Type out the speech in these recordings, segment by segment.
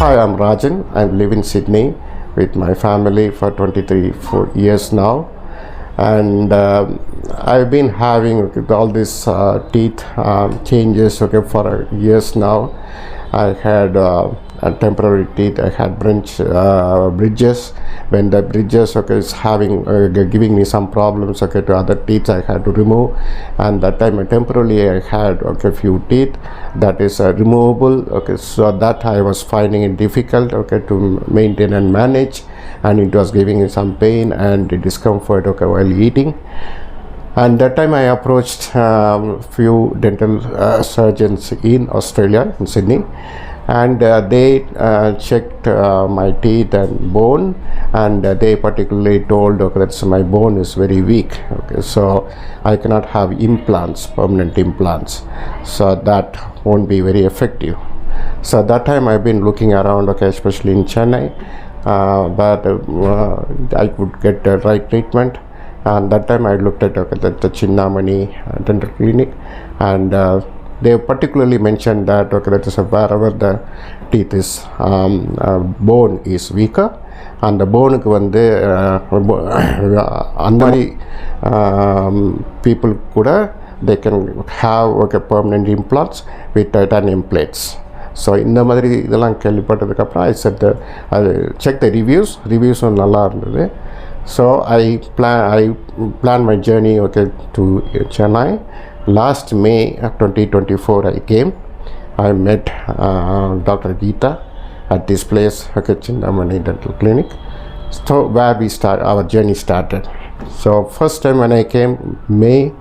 Hi, I'm Rajan. I live in Sydney with my family for 4 years now, and I've been having all these teeth changes for years now. I had temporary teeth. I had bridges. When the bridges is having giving me some problems to other teeth, I had to remove. And that time temporarily I had few teeth that is removable. So that I was finding it difficult to maintain and manage, and it was giving me some pain and discomfort while eating. And that time I approached few dental surgeons in Australia, in Sydney, and they checked my teeth and bone, and they particularly told that my bone is very weak, so I cannot have implants, permanent implants, so that won't be very effective. So at that time I've been looking around, especially in Chennai, but I could get the right treatment. And that time I looked at the Chinthamani dental clinic, and they particularly mentioned that that is wherever the teeth is bone is weaker, and the bone people they can have permanent implants with titanium plates. So இந்த மாதிரி இதெல்லாம் கேள்விப்பட்டதுக்கப்புறம் I said I checked the reviews நல்லா இருந்தது. So I planned my journey to Chennai. Last May 2024 I came. I met Dr. Geeta at this place, Chinthamani Dental Clinic. So where our journey started. So first time when I came, May,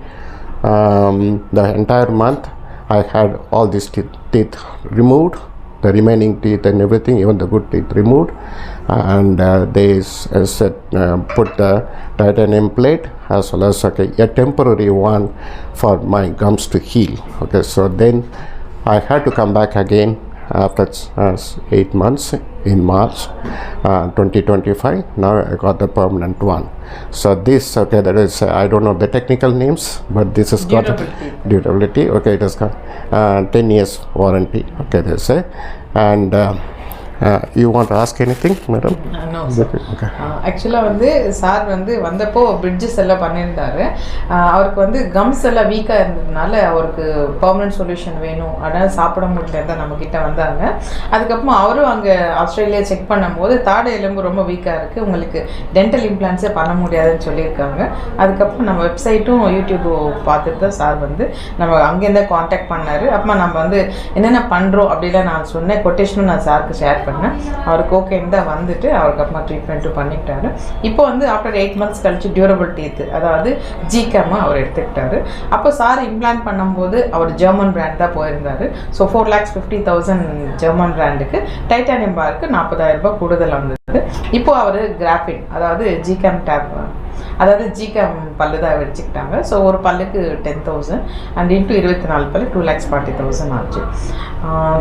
the entire month I had all these teeth removed, the remaining teeth and everything, even the good teeth removed, and they said put the titanium plate as well as a temporary one for my gums to heal. So then I had to come back again after 8 months in March 2025. Now I got the permanent one. So this that is I don't know the technical names, but this is got durability. It has got 10 years warranty. They say. And you want to ask anything, madam? No, sir. ஆக்சுவலாக sir வந்தப்போ bridges எல்லாம் பண்ணியிருந்தாரு. அவருக்கு comes எல்லாம் வீக்காக இருந்ததுனால அவருக்கு permanent solution வேணும், அதனால் சாப்பிட முடியல தான் நம்மக்கிட்ட வந்தாங்க. அதுக்கப்புறம் அவரும் அங்கே ஆஸ்திரேலியா செக் பண்ணும்போது தாடை எலும்பு ரொம்ப வீக்காக இருக்குது, உங்களுக்கு டென்டல் இம்ப்ளான்ஸே பண்ண முடியாதுன்னு சொல்லியிருக்காங்க. அதுக்கப்புறம் நம்ம வெப்சைட்டும் யூடியூப்பும் பார்த்துட்டு தான் சார் நம்ம அங்கேருந்தே காண்டாக்ட் பண்ணார். அப்புறமா நம்ம என்னென்ன பண்ணுறோம் அப்படிலாம் நான் சொன்னேன், கொட்டேஷனும் நான் சாருக்கு ஷேர் பண்ணேன். அவருக்கு ஓகேன்னு தான் வந்துட்டு அவருக்கு அப்புறமா ட்ரீட்மெண்ட்டும் பண்ணிக்கிட்டாரு. இப்போ ஆஃப்டர் 8 months கழிச்சு டியூரபிள் டீத், அதாவது ஜிகேம் அவர் எடுத்துக்கிட்டாரு. அப்போ சார் இம்ப்ளான்ட் பண்ணும்போது அவர் ஜெர்மன் பிராண்ட் தான் போயிருந்தார். ஸோ 4,50,000 ஜெர்மன் பிராண்டுக்கு டைட்டானியம் பாருக்கு 40,000 ரூபாய் கூடுதல் வந்தது. இப்போ அவர் கிராஃபின், அதாவது ஜிகேம் டேப், அதாவது ஜிகேம் பல்லு தான் வச்சுக்கிட்டாங்க. ஸோ ஒரு பல்லுக்கு 10,000 அண்ட் இன்ட்டு 24 பல்லு 2,40,000 ஆச்சு.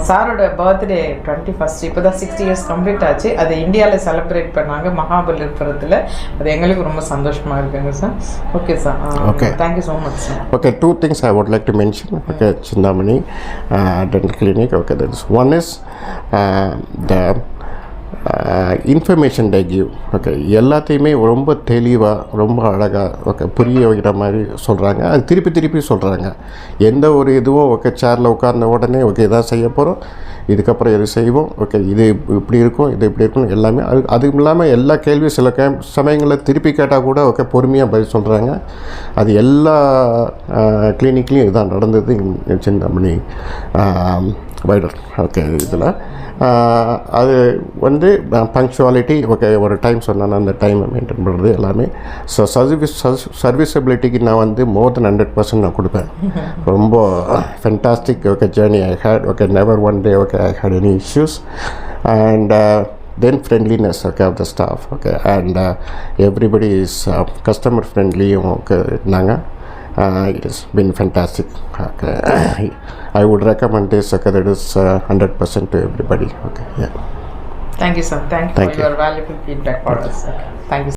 சாரோட பர்த்டே 21st, இப்போ தான் 60 years கம்ப்ளீட் ஆச்சு. அது இந்தியாவில் செலிப்ரேட் பண்ணாங்க மகாபலிபுரத்தில். அது எங்களுக்கு ரொம்ப சந்தோஷமாக இருக்குங்க sir. Okay sir, okay, thank you so much sir. Okay, two things I would like to mention. Chinthamani Dental Clinic. That is, one is the information they give. எல்லாத்தையுமே ரொம்ப தெளிவாக ரொம்ப அழகாக புரிய வைக்கிற மாதிரி சொல்கிறாங்க. அது திருப்பி சொல்கிறாங்க. எந்த ஒரு இதுவும் சேரில் உட்கார்ந்த உடனே இதான் செய்ய போகிறோம், இதுக்கப்புறம் எது செய்வோம், இது இப்படி இருக்கும், இது இப்படி இருக்கும், எல்லாமே அதுவும் இல்லாமல் எல்லா கேள்வியும் சில சமயங்களில் திருப்பி கேட்டால் கூட பொறுமையாக பதில் சொல்கிறாங்க. அது எல்லா கிளினிக்லேயும் இதுதான் நடந்தது சிந்தாமணி வைடர். இதில் அது பங்க்சுவாலிட்டி ஒரு டைம் சொன்னால் அந்த டைமை மெயின்டைன் பண்ணுறது எல்லாமே. ஸோ சர்வீசபிலிட்டிக்கு நான் மோர் தென் 100% நான் கொடுப்பேன். ரொம்ப fantastic journey I had. Never one day I had any issues. And then friendliness of the staff. And everybody is customer friendly. It has been fantastic. I would recommend this. That is 100% to everybody. Thank you, sir. Thank you for your valuable feedback for us. Thank you.